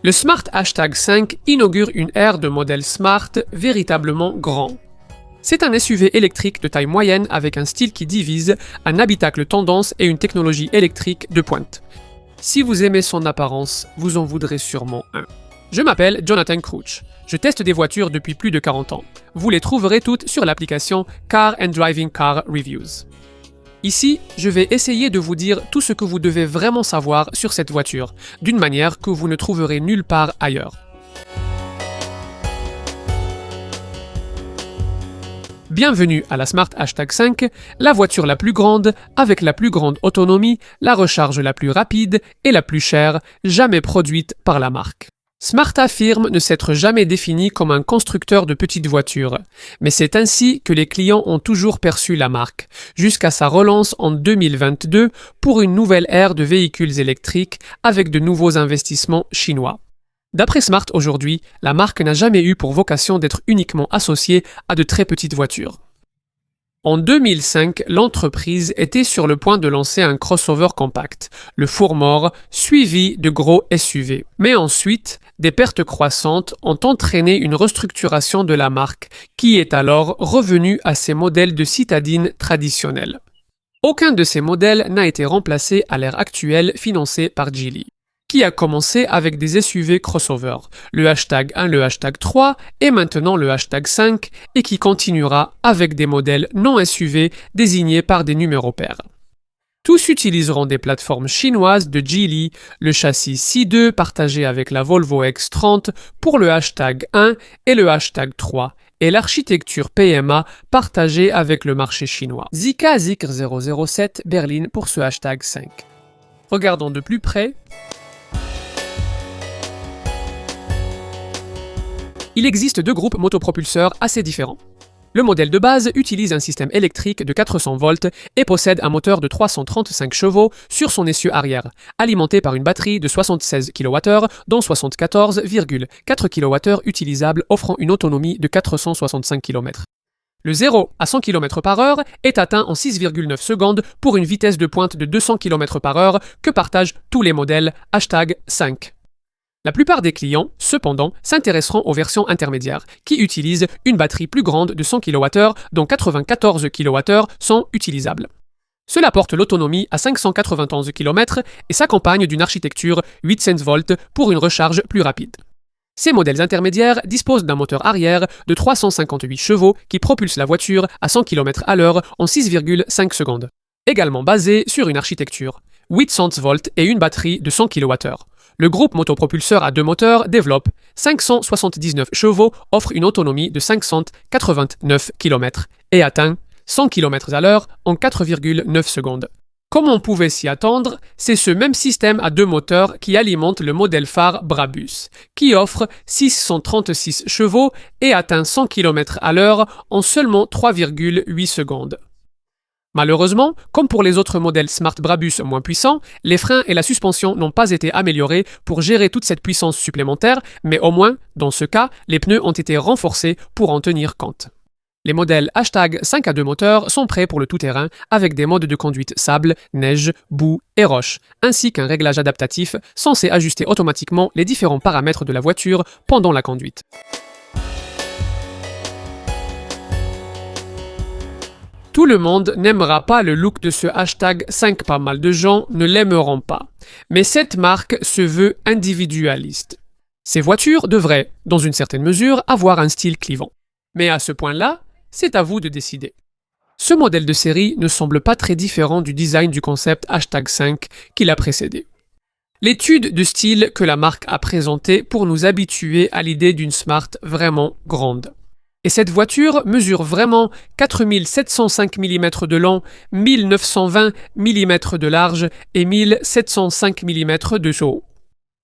Le Smart Hashtag 5 inaugure une ère de modèles Smart véritablement grands. C'est un SUV électrique de taille moyenne avec un style qui divise, un habitacle tendance et une technologie électrique de pointe. Si vous aimez son apparence, vous en voudrez sûrement un. Je m'appelle Jonathan Crouch. Je teste des voitures depuis plus de 40 ans. Vous les trouverez toutes sur l'application Car and Driving Car Reviews. Ici, je vais essayer de vous dire tout ce que vous devez vraiment savoir sur cette voiture, d'une manière que vous ne trouverez nulle part ailleurs. Bienvenue à la Smart Hashtag 5, la voiture la plus grande, avec la plus grande autonomie, la recharge la plus rapide et la plus chère, jamais produite par la marque. Smart affirme ne s'être jamais défini comme un constructeur de petites voitures, mais c'est ainsi que les clients ont toujours perçu la marque, jusqu'à sa relance en 2022 pour une nouvelle ère de véhicules électriques avec de nouveaux investissements chinois. D'après Smart aujourd'hui, la marque n'a jamais eu pour vocation d'être uniquement associée à de très petites voitures. En 2005, l'entreprise était sur le point de lancer un crossover compact, le four-mort, suivi de gros SUV. Mais ensuite, des pertes croissantes ont entraîné une restructuration de la marque, qui est alors revenue à ses modèles de citadine traditionnels. Aucun de ces modèles n'a été remplacé à l'ère actuelle financé par Geely, qui a commencé avec des SUV crossover, le hashtag 1, le hashtag 3 et maintenant le hashtag 5 et qui continuera avec des modèles non SUV désignés par des numéros pairs. Tous utiliseront des plateformes chinoises de Geely, le châssis C2 partagé avec la Volvo X30 pour le hashtag 1 et le hashtag 3 et l'architecture PMA partagée avec le marché chinois. Zika Zikr 007 Berlin pour ce hashtag 5. Regardons de plus près. Il existe deux groupes motopropulseurs assez différents. Le modèle de base utilise un système électrique de 400 volts et possède un moteur de 335 chevaux sur son essieu arrière, alimenté par une batterie de 76 kWh, dont 74,4 kWh utilisables offrant une autonomie de 465 km. Le 0 à 100 km/h est atteint en 6,9 secondes pour une vitesse de pointe de 200 km/h que partagent tous les modèles hashtag 5. La plupart des clients, cependant, s'intéresseront aux versions intermédiaires, qui utilisent une batterie plus grande de 100 kWh, dont 94 kWh sont utilisables. Cela porte l'autonomie à 591 km et s'accompagne d'une architecture 800 volts pour une recharge plus rapide. Ces modèles intermédiaires disposent d'un moteur arrière de 358 chevaux qui propulse la voiture à 100 km/h en 6,5 secondes. Également basé sur une architecture 800 volts et une batterie de 100 kWh. Le groupe motopropulseur à deux moteurs développe 579 chevaux, offre une autonomie de 589 km et atteint 100 km/h en 4,9 secondes. Comme on pouvait s'y attendre, c'est ce même système à deux moteurs qui alimente le modèle phare Brabus, qui offre 636 chevaux et atteint 100 km/h en seulement 3,8 secondes. Malheureusement, comme pour les autres modèles Smart Brabus moins puissants, les freins et la suspension n'ont pas été améliorés pour gérer toute cette puissance supplémentaire, mais au moins, dans ce cas, les pneus ont été renforcés pour en tenir compte. Les modèles hashtag 5 à 2 moteurs sont prêts pour le tout-terrain avec des modes de conduite sable, neige, boue et roche, ainsi qu'un réglage adaptatif censé ajuster automatiquement les différents paramètres de la voiture pendant la conduite. Tout le monde n'aimera pas le look de ce hashtag 5, pas mal de gens ne l'aimeront pas. Mais cette marque se veut individualiste. Ces voitures devraient, dans une certaine mesure, avoir un style clivant. Mais à ce point-là, c'est à vous de décider. Ce modèle de série ne semble pas très différent du design du concept hashtag 5 qui l'a précédé. L'étude de style que la marque a présentée pour nous habituer à l'idée d'une Smart vraiment grande. Et cette voiture mesure vraiment 4705 mm de long, 1920 mm de large et 1705 mm de haut.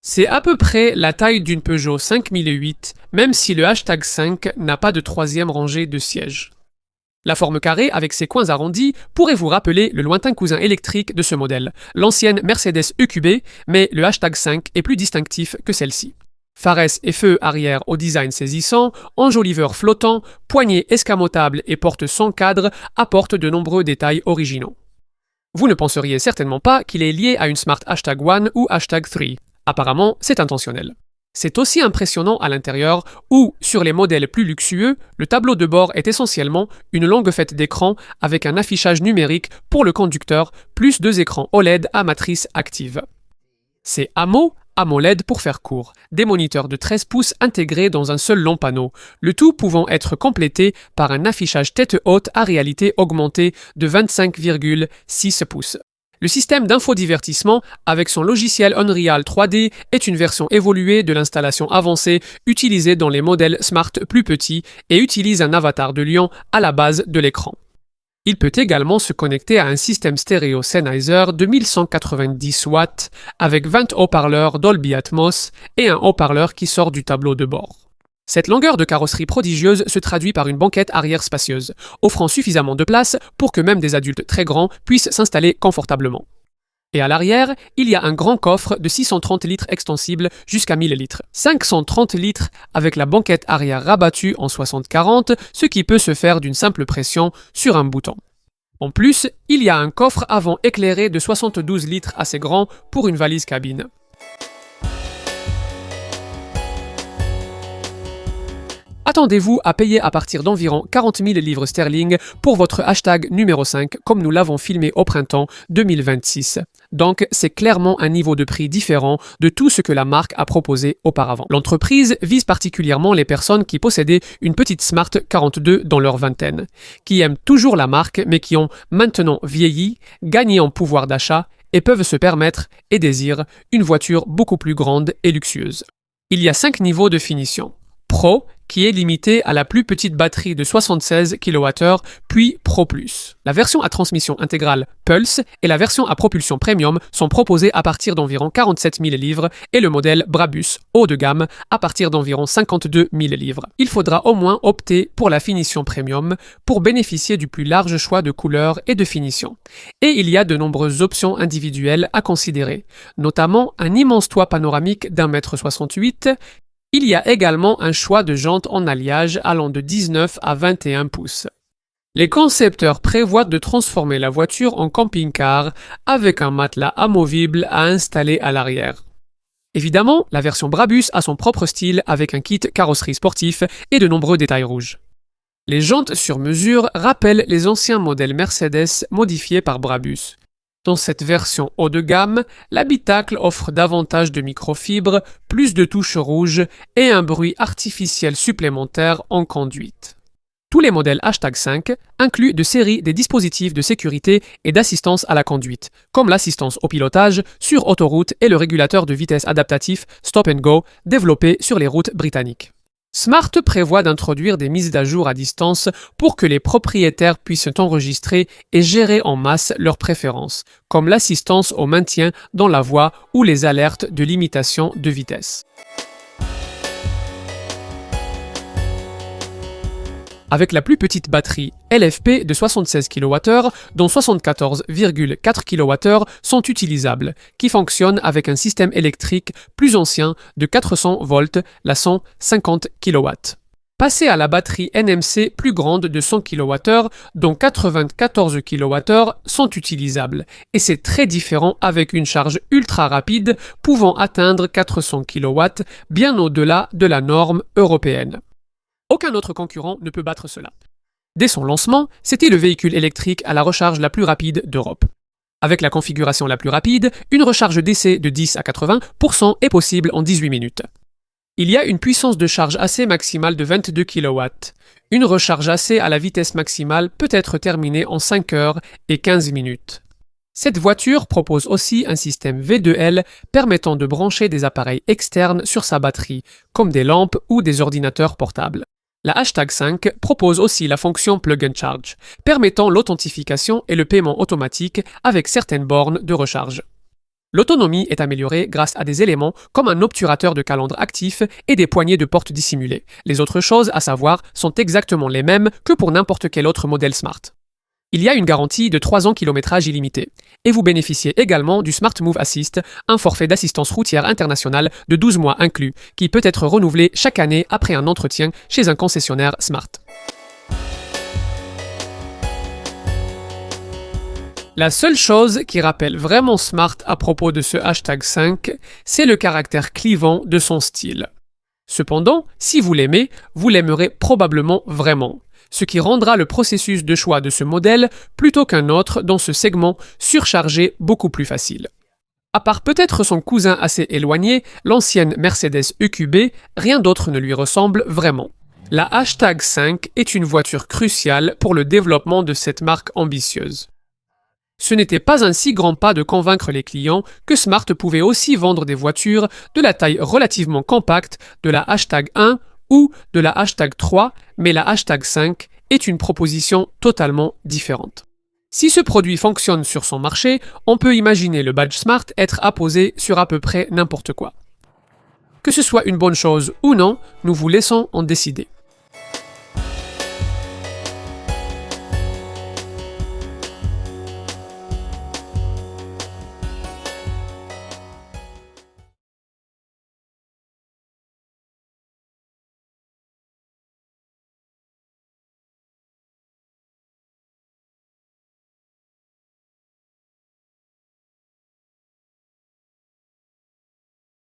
C'est à peu près la taille d'une Peugeot 5008, même si le hashtag 5 n'a pas de troisième rangée de sièges. La forme carrée avec ses coins arrondis pourrait vous rappeler le lointain cousin électrique de ce modèle, l'ancienne Mercedes EQB, mais le hashtag 5 est plus distinctif que celle-ci. Phares et feux arrière au design saisissant, enjoliveur flottant, poignées escamotables et portes sans cadre apportent de nombreux détails originaux. Vous ne penseriez certainement pas qu'il est lié à une Smart hashtag 1 ou hashtag 3. Apparemment, c'est intentionnel. C'est aussi impressionnant à l'intérieur où, sur les modèles plus luxueux, le tableau de bord est essentiellement une longue fête d'écran avec un affichage numérique pour le conducteur, plus 2 écrans OLED à matrice active. C'est AMOLED pour faire court, des moniteurs de 13 pouces intégrés dans un seul long panneau, le tout pouvant être complété par un affichage tête haute à réalité augmentée de 25,6 pouces. Le système d'infodivertissement, avec son logiciel Unreal 3D, est une version évoluée de l'installation avancée utilisée dans les modèles Smart plus petits et utilise un avatar de lion à la base de l'écran. Il peut également se connecter à un système stéréo Sennheiser de 1190 watts avec 20 haut-parleurs Dolby Atmos et un haut-parleur qui sort du tableau de bord. Cette longueur de carrosserie prodigieuse se traduit par une banquette arrière spacieuse, offrant suffisamment de place pour que même des adultes très grands puissent s'installer confortablement. Et à l'arrière, il y a un grand coffre de 630 litres extensible jusqu'à 1000 litres. 530 litres avec la banquette arrière rabattue en 60-40, ce qui peut se faire d'une simple pression sur un bouton. En plus, il y a un coffre avant éclairé de 72 litres assez grand pour une valise cabine. Attendez-vous à payer à partir d'environ 40 000 livres sterling pour votre hashtag numéro 5 comme nous l'avons filmé au printemps 2026. Donc c'est clairement un niveau de prix différent de tout ce que la marque a proposé auparavant. L'entreprise vise particulièrement les personnes qui possédaient une petite Smart 42 dans leur vingtaine, qui aiment toujours la marque mais qui ont maintenant vieilli, gagné en pouvoir d'achat et peuvent se permettre et désirent une voiture beaucoup plus grande et luxueuse. Il y a 5 niveaux de finition. Pro, qui est limité à la plus petite batterie de 76 kWh, puis Pro+. La version à transmission intégrale Pulse et la version à propulsion Premium sont proposées à partir d'environ 47 000 livres et le modèle Brabus haut de gamme à partir d'environ 52 000 livres. Il faudra au moins opter pour la finition Premium pour bénéficier du plus large choix de couleurs et de finitions. Et il y a de nombreuses options individuelles à considérer, notamment un immense toit panoramique d'1,68 m. Il y a également un choix de jantes en alliage allant de 19 à 21 pouces. Les concepteurs prévoient de transformer la voiture en camping-car avec un matelas amovible à installer à l'arrière. Évidemment, la version Brabus a son propre style avec un kit carrosserie sportif et de nombreux détails rouges. Les jantes sur mesure rappellent les anciens modèles Mercedes modifiés par Brabus. Dans cette version haut de gamme, l'habitacle offre davantage de microfibres, plus de touches rouges et un bruit artificiel supplémentaire en conduite. Tous les modèles hashtag 5 incluent de série des dispositifs de sécurité et d'assistance à la conduite, comme l'assistance au pilotage sur autoroute et le régulateur de vitesse adaptatif Stop and Go développé sur les routes britanniques. Smart prévoit d'introduire des mises à jour à distance pour que les propriétaires puissent enregistrer et gérer en masse leurs préférences, comme l'assistance au maintien dans la voie ou les alertes de limitation de vitesse. Avec la plus petite batterie LFP de 76 kWh, dont 74,4 kWh sont utilisables, qui fonctionne avec un système électrique plus ancien de 400 volts, la 150 kW. Passez à la batterie NMC plus grande de 100 kWh, dont 94 kWh sont utilisables, et c'est très différent avec une charge ultra rapide pouvant atteindre 400 kW, bien au-delà de la norme européenne. Aucun autre concurrent ne peut battre cela. Dès son lancement, c'était le véhicule électrique à la recharge la plus rapide d'Europe. Avec la configuration la plus rapide, une recharge d'essai de 10 à 80% est possible en 18 minutes. Il y a une puissance de charge AC maximale de 22 kW. Une recharge AC à la vitesse maximale peut être terminée en 5 heures et 15 minutes. Cette voiture propose aussi un système V2L permettant de brancher des appareils externes sur sa batterie, comme des lampes ou des ordinateurs portables. La hashtag 5 propose aussi la fonction Plug and Charge, permettant l'authentification et le paiement automatique avec certaines bornes de recharge. L'autonomie est améliorée grâce à des éléments comme un obturateur de calandre actif et des poignées de porte dissimulées. Les autres choses à savoir sont exactement les mêmes que pour n'importe quel autre modèle Smart. Il y a une garantie de 3 ans kilométrage illimité. Et vous bénéficiez également du Smart Move Assist, un forfait d'assistance routière internationale de 12 mois inclus, qui peut être renouvelé chaque année après un entretien chez un concessionnaire Smart. La seule chose qui rappelle vraiment Smart à propos de ce hashtag 5, c'est le caractère clivant de son style. Cependant, si vous l'aimez, vous l'aimerez probablement vraiment, ce qui rendra le processus de choix de ce modèle plutôt qu'un autre dans ce segment surchargé beaucoup plus facile. À part peut-être son cousin assez éloigné, l'ancienne Mercedes EQB, rien d'autre ne lui ressemble vraiment. La hashtag 5 est une voiture cruciale pour le développement de cette marque ambitieuse. Ce n'était pas un si grand pas de convaincre les clients que Smart pouvait aussi vendre des voitures de la taille relativement compacte de la hashtag 1 ou de la hashtag 3, mais la hashtag 5 est une proposition totalement différente. Si ce produit fonctionne sur son marché, on peut imaginer le badge Smart être apposé sur à peu près n'importe quoi. Que ce soit une bonne chose ou non, nous vous laissons en décider.